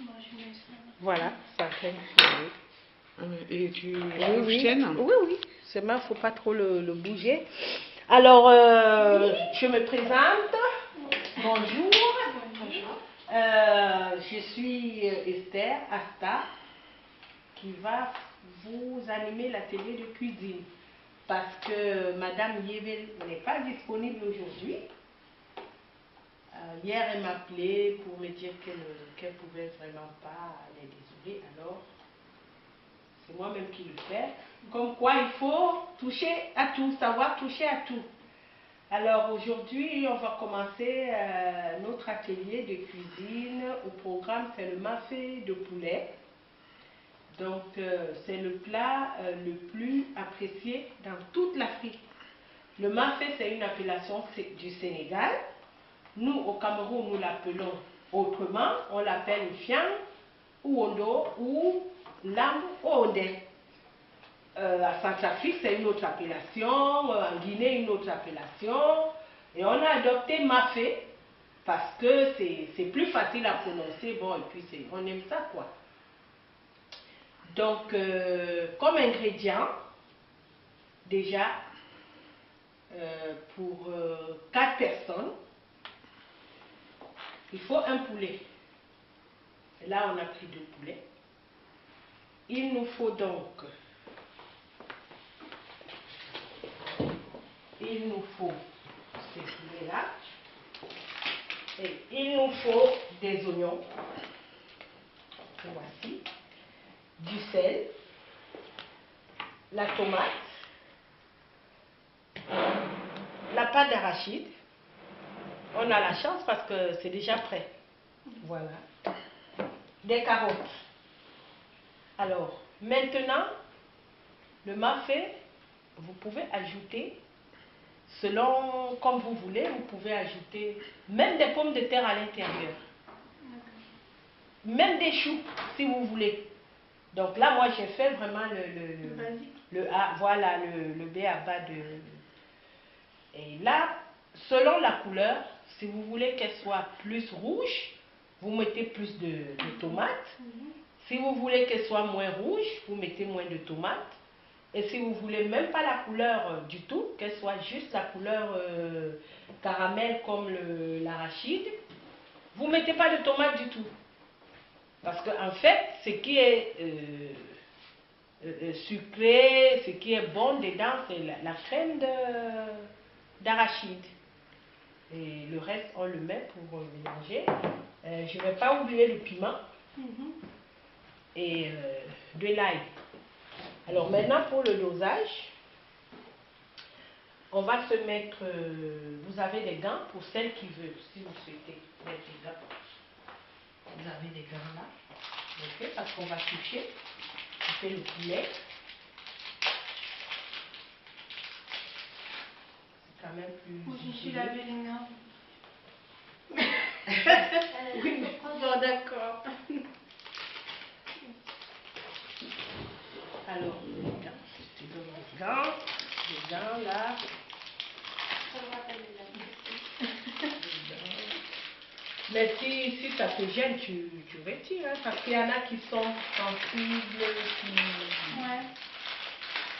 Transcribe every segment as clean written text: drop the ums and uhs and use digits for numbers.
Moi, je mets ça. Voilà, ça fait. Et tu Oui, tiennes? oui, oui. Seulement, il ne faut pas trop le bouger. Alors, je me présente. Bonjour. Je suis Esther Asta, qui va vous animer l'atelier de cuisine. Parce que Madame Yével n'est pas disponible aujourd'hui. Hier, elle m'a appelé pour me dire qu'elle ne pouvait vraiment pas. Elle est désolée. Alors, c'est moi-même qui le fais. Comme quoi, il faut toucher à tout, savoir toucher à tout. Alors, aujourd'hui, on va commencer notre atelier de cuisine. Au programme, c'est le mafé de poulet. Donc, c'est le plat le plus apprécié dans toute l'Afrique. Le mafé, c'est une appellation du Sénégal. Nous, au Cameroun, nous l'appelons autrement. On l'appelle fiang, ou ondo, ou lamb ondé. À Centrafrique, c'est une autre appellation. En Guinée, une autre appellation. Et on a adopté mafé parce que c'est plus facile à prononcer. Bon, et puis on aime ça, quoi. Donc, comme ingrédient, déjà, pour 4 personnes, il faut un poulet. Et là, on a pris 2 poulets. Il nous faut donc, ces poulets-là. Et il nous faut des oignons. Voici. Du sel. La tomate. La pâte d'arachide. On a la chance parce que c'est déjà prêt. Voilà. Des carottes. Alors, maintenant, le mafé, vous pouvez ajouter, selon comme vous voulez, vous pouvez ajouter même des pommes de terre à l'intérieur. Même des choux, si vous voulez. Donc là, moi, j'ai fait vraiment voilà, le B à bas de... Et là, selon la couleur, si vous voulez qu'elle soit plus rouge, vous mettez plus de tomates. Si vous voulez qu'elle soit moins rouge, vous mettez moins de tomates. Et si vous voulez même pas la couleur du tout, qu'elle soit juste la couleur caramel comme l'arachide, vous mettez pas de tomates du tout. Parce qu'en fait, ce qui est sucré, ce qui est bon dedans, c'est la crème d'arachide. Et le reste, on le met pour mélanger. Je ne vais pas oublier le piment et de l'ail. Alors maintenant, pour le dosage, on va se mettre... vous avez des gants pour celles qui veulent, si vous souhaitez mettre des gants. Vous avez des gants là. Ok, parce qu'on va toucher. On fait le poulet. C'est quand même plus... Je suis lavé les mains. Oui, bon, d'accord. Alors, les gants. Je te donne les gants. Les gants là. Mais si ça te gêne, tu retires, hein, parce qu'il y en a qui sont sensibles, qui... Ouais.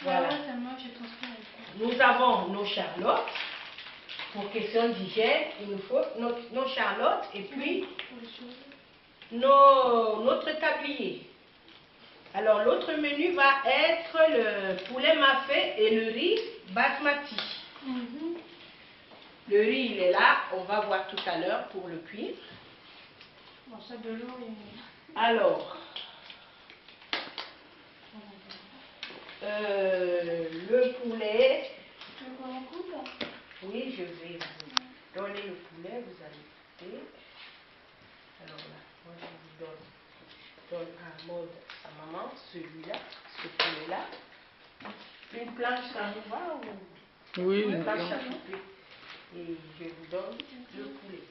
Voilà. Ouais, moi, je transfère. Nous avons nos charlottes. Pour question d'hygiène, il nous faut nos charlottes et puis notre tablier. Alors, l'autre menu va être le poulet mafé et le riz basmati. Le riz, il est là. On va voir tout à l'heure pour le cuire. Bon, ça de l'eau et... Alors, le poulet. Tu veux qu'on en coupe? Oui, je vais vous donner le poulet. Vous allez goûter. Alors là, moi je vous donne un mode à maman, celui-là, ce poulet-là. Une planche, ça vous va ou... Oui, une planche à couper. Et je vous donne le poulet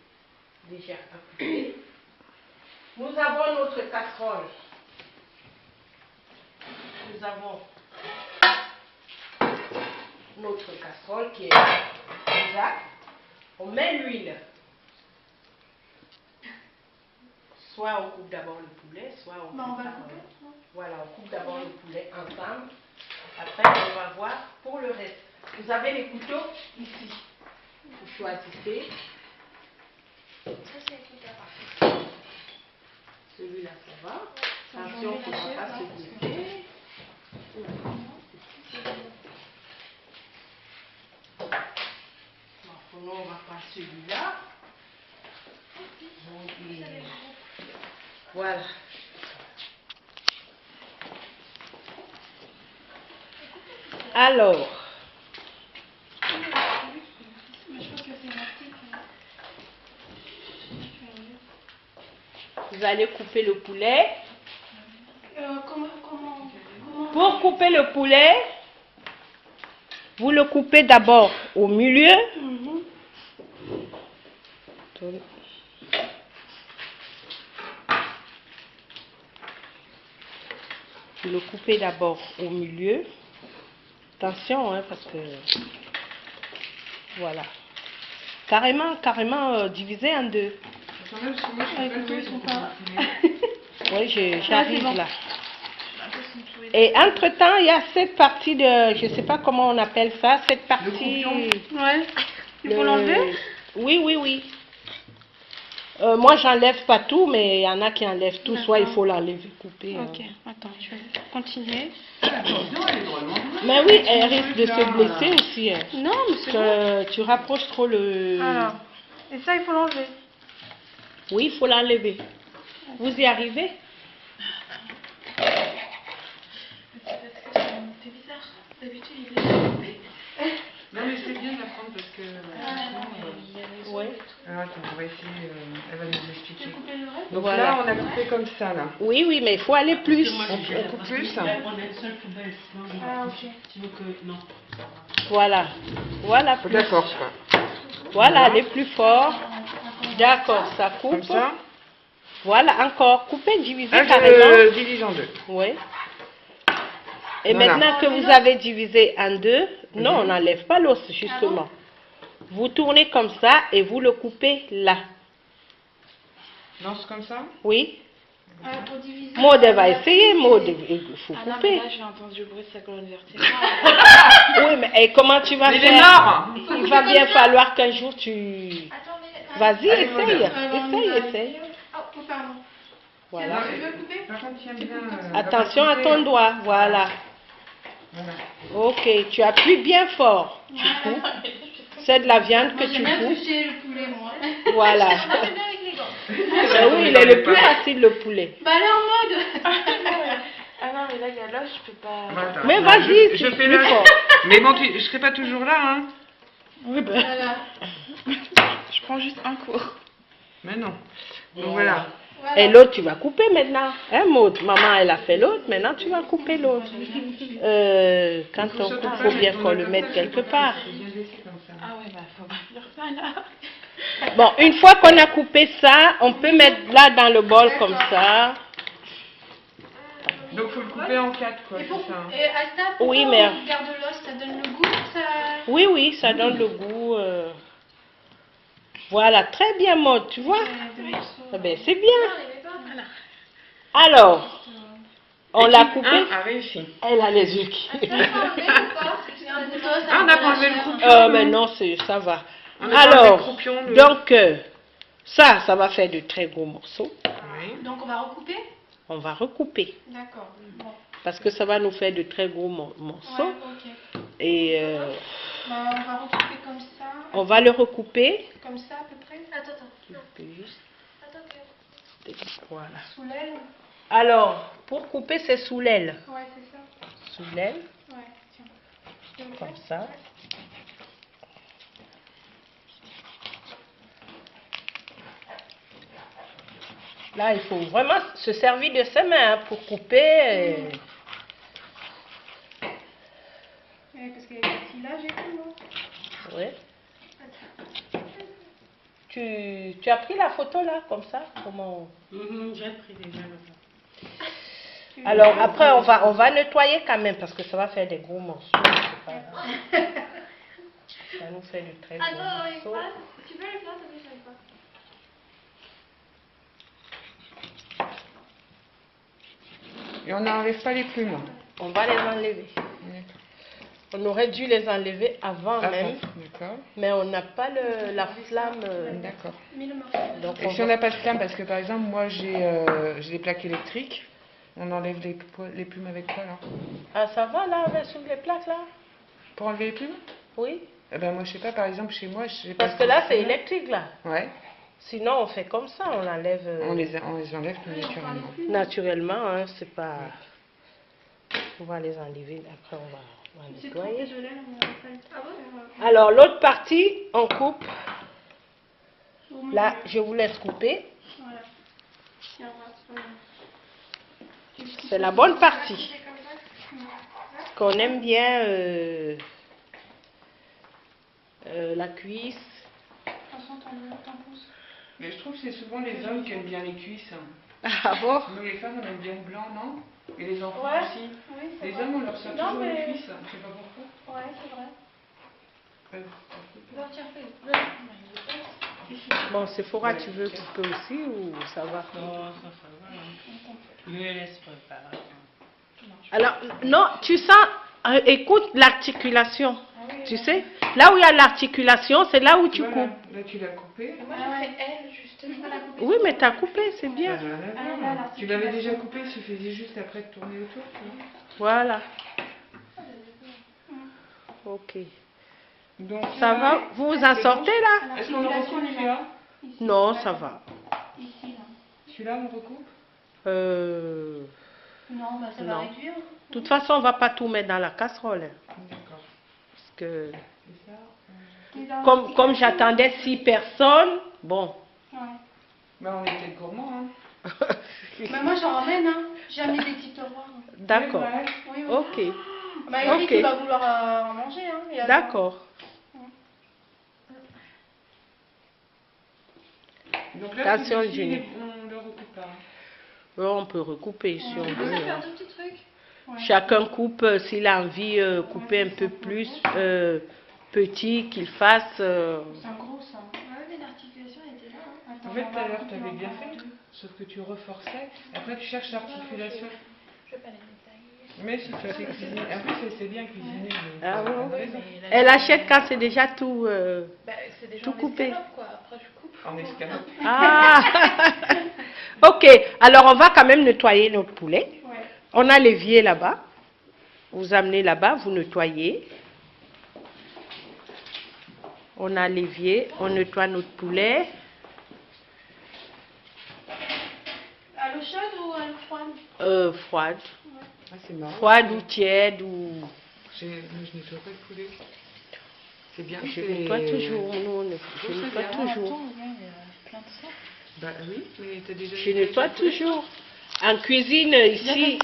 déjà à couper. Nous avons notre casserole. Nous avons notre casserole qui est déjà. On met l'huile. soit on coupe d'abord le poulet, soit on Bah, on coupe va d'abord- couper. Non. Voilà, on coupe d'abord le poulet ensemble. Après, on va voir pour le reste. Vous avez les couteaux ici. Vous choisissez. Ça, c'est le couteau. Celui-là, ça va. Ça, Attention, j'en il ne ai faudra lâché, pas là, se parce que- goûter. Bon, on va prendre celui-là. Donc, voilà. Alors, Mais je crois que c'est rapide. vous allez couper le poulet. Comment Pour couper le poulet, vous le coupez d'abord au milieu. Mhm. Vous le coupez d'abord au milieu. Attention, hein, parce que... Voilà. Carrément divisé en deux. Attends, parce que moi, je suis Les pas couteaux, douée ils sont pour pas... Oui, c'est j'arrive bon. là. Ils sont tous les Et entre-temps, il y a cette partie de... Je ne sais pas comment on appelle ça. Cette partie... croupion. Ouais. Il faut l'enlever? Oui, oui, oui. Moi, j'enlève pas tout, mais il y en a qui enlèvent tout. Soit il D'accord. faut l'enlever, couper. Ok, attends, je vais continuer. Attention, elle est drôlement douée. Mais oui, elle risque de se blesser aussi. Hein. Non, mais c'est bon. Tu rapproches trop le... Alors, et ça, il faut l'enlever. Oui, il faut l'enlever. Vous y arrivez? C'est bizarre. D'habitude, il est coupé. Non, mais c'est bien d'apprendre parce que sinon... Oui. Alors, attends, on va essayer, elle va nous Tu expliquer. veux couper le reste? Donc Voilà. là, on a coupé comme ça, là. Oui, oui, mais il faut aller plus. On coupe plus. On a une seule poubelle. Non, Ah, ok. tu veux que. Non. Voilà. Voilà plus. D'accord, quoi. Voilà, aller plus fort. D'accord, ça coupe. Comme ça. Voilà, encore. Couper, diviser Ah, carrément. je divise en deux. Oui. Et Voilà. maintenant que vous avez divisé en deux, non, Mhm. on n'enlève pas l'os, justement. Vous tournez comme ça et vous le coupez là. Lance comme ça. Oui. Pour diviser. Maud, elle va essayer, Maud. Il faut Ah non, mais couper. là, j'ai entendu le bruit de sa colonne vertébrale. Oui, mais et comment tu vas Mais il est faire? mort. Il va bien falloir qu'un jour tu... Attends, mais. Vas-y, Allez, essaye. Maud. Essaye. Oh, pardon. Voilà. Tu veux couper? Par contre, tiens bien. Attention à ton doigt. Voilà. Voilà. Ok, tu appuies bien fort. Tu coupes. C'est de la viande que Moi, j'ai tu bien coupes. touché le poulet, moi. Voilà. On a fait bien avec les gants. Ben oui, il est le plus facile, le poulet. Bah, là, en mode. Ah non, mais là, il y a l'os, je peux pas. Voilà, attends. Mais vas-y, je tu fais plus le. fort. Mais bon, je serai pas toujours là, hein. Oui, ben. Voilà. Je prends juste un cours. Mais non. Donc voilà. Voilà. Et l'autre, tu vas couper maintenant. Hein, Maud? Maman, elle a fait l'autre. Maintenant, tu vas couper l'autre. Quand on coupe, il faut bien qu'on le mette quelque part. Faut bien laisser comme ça. Ah ouais, bah, faut pas faire ça là. Bon, une fois qu'on a coupé ça, on peut mettre là dans le bol comme ça. Donc faut le couper en quatre, quoi, Et c'est pour, ça. hein. et Asta, pourquoi Oui, mais- on garde l'os? Ça donne le goût? Ça... Oui, oui, ça donne le goût. Voilà, très bien, Maud, tu vois? Eh ben, c'est bien. Alors, on l'a Équipe coupé. 1 a réussi. Elle a les yeux qui... Ah, on a pas enlevé le croupion. Mais non, ça va. On a pas enlevé le Alors, croupion, nous. donc, ça va faire de très gros morceaux. Oui. Donc on va recouper? On va recouper D'accord. Bon. parce que ça va nous faire de très gros morceaux. Ouais, ok. Et Bah, on va recouper comme ça. on va le recouper. Comme ça à peu près. Attends. Voilà. Sous l'aile. Alors, pour couper, c'est sous l'aile. Ouais, c'est ça. Sous l'aile, Ouais, tiens. Tu veux le comme faire? ça. Là, il faut vraiment se servir de ses mains hein, pour couper. Ouais, parce qu'il y a des filages et tout. Hein. Oui. Tu as pris la photo là, comme ça? Comment... J'ai pris déjà le temps. Alors après, on va nettoyer quand même parce que ça va faire des gros morceaux. C'est pas grave. Ça nous fait de très gros morceaux. Tu veux les faire? Ça fait pas. Et on n'enlève pas les plumes. On va les enlever. On aurait dû les enlever avant même, D'accord. mais on n'a pas la flamme. D'accord. Mets le morceau. Donc Et si on n'a pas de flamme, parce que par exemple, moi j'ai des plaques électriques, on enlève les plumes avec quoi là? Ah, ça va là, avec sur les plaques là? Pour enlever les plumes? Oui. Eh ben moi je sais pas, par exemple chez moi, je sais pas. Parce que là, c'est électrique là. Ouais. Sinon, on fait comme ça, on enlève On les enlève tout naturellement. naturellement. Hein, c'est pas. On va les enlever, après on va C'est trop nettoyer. désolé, on n'a pas le temps. Ah bon? Alors, l'autre partie, on coupe. Au milieu. Là, je vous laisse couper. Voilà. Tiens, voilà. C'est la bonne partie. Qu'on aime bien la cuisse. Attention, t'en pousses. Mais je trouve que c'est souvent les hommes qui aiment bien les cuisses. Ah bon? Nous les femmes on aime bien le blanc, non? Et les enfants Ouais. aussi. Oui, c'est Les vrai. hommes on leur sert Non, toujours les mais- cuisses, je sais pas pourquoi. Ouais, c'est vrai. Ouais. Non, tiens, fais. Bon, Sephora, tu veux couper aussi ou ça va? Non, ça va. Je les laisse préparer. Alors, non, tu sens, écoute l'articulation. Tu sais, là où il y a l'articulation, c'est là où tu Voilà. coupes. Là tu l'as coupé. Moi, j'ai fait elle, justement. Oui, mais tu as coupé, c'est bien. Bah, rien à voir. là, là, Tu l'avais déjà coupé, il suffisait juste après de tourner autour. Tu vois. Voilà. Ok. Donc, Ça là, va? Vous vous en sortez là? Est-ce qu'on le recoupe celui-là? Non, ça va. Ici, là. Celui-là on le recoupe? Non, bah ça Non. va réduire. De toute façon, on va pas tout mettre dans la casserole. Hein, D'accord. parce que, Et ça comme j'attendais 6 personnes, bon. Ouais. Bah on est peut-être gourmands, hein. Bah, moi, j'en ramène, hein. J'ai amené des petits tiroirs. D'accord. Ouais, ouais. Oui, oui. Ok. Bah, Eric, Ok. il va vouloir en manger, hein. Et alors- D'accord. Donc là, Attention, celui-ci, Jenny. on le recoupe pas. On peut recouper si on Ouais. veut. hein. deux petits trucs. Ouais. Chacun coupe s'il a envie couper un peu plus petit qu'il fasse. C'est un gros, ça. Ouais, mais l'articulation était là. Hein. En fait, tout à l'heure, tu avais bien fait, sauf que tu reforçais. Après, tu cherches l'articulation. Je vais pas les détailler. Mais si tu sais cuisiner. En plus, c'est bien cuisiner. Ah mais- bon? Ouais, Elle achète quand c'est déjà tout. Bah, c'est déjà Tout en coupé. escalope, quoi. Après, je coupe. En escalope. Ah. Ok. Alors on va quand même nettoyer notre poulet. Ouais. On a l'évier là-bas. Vous amenez là-bas, vous nettoyez. On a l'évier, on nettoie notre poulet. À l'eau chaude ou à l'eau froide? Froide. Ah, c'est marrant. Froide ou tiède ou. Moi, je nettoie pas le poulet. C'est bien. Je c'est- nettoie toujours. Nous, je nettoie toujours. Bah oui, mais t'as déjà. Je nettoie toujours. En cuisine, ici,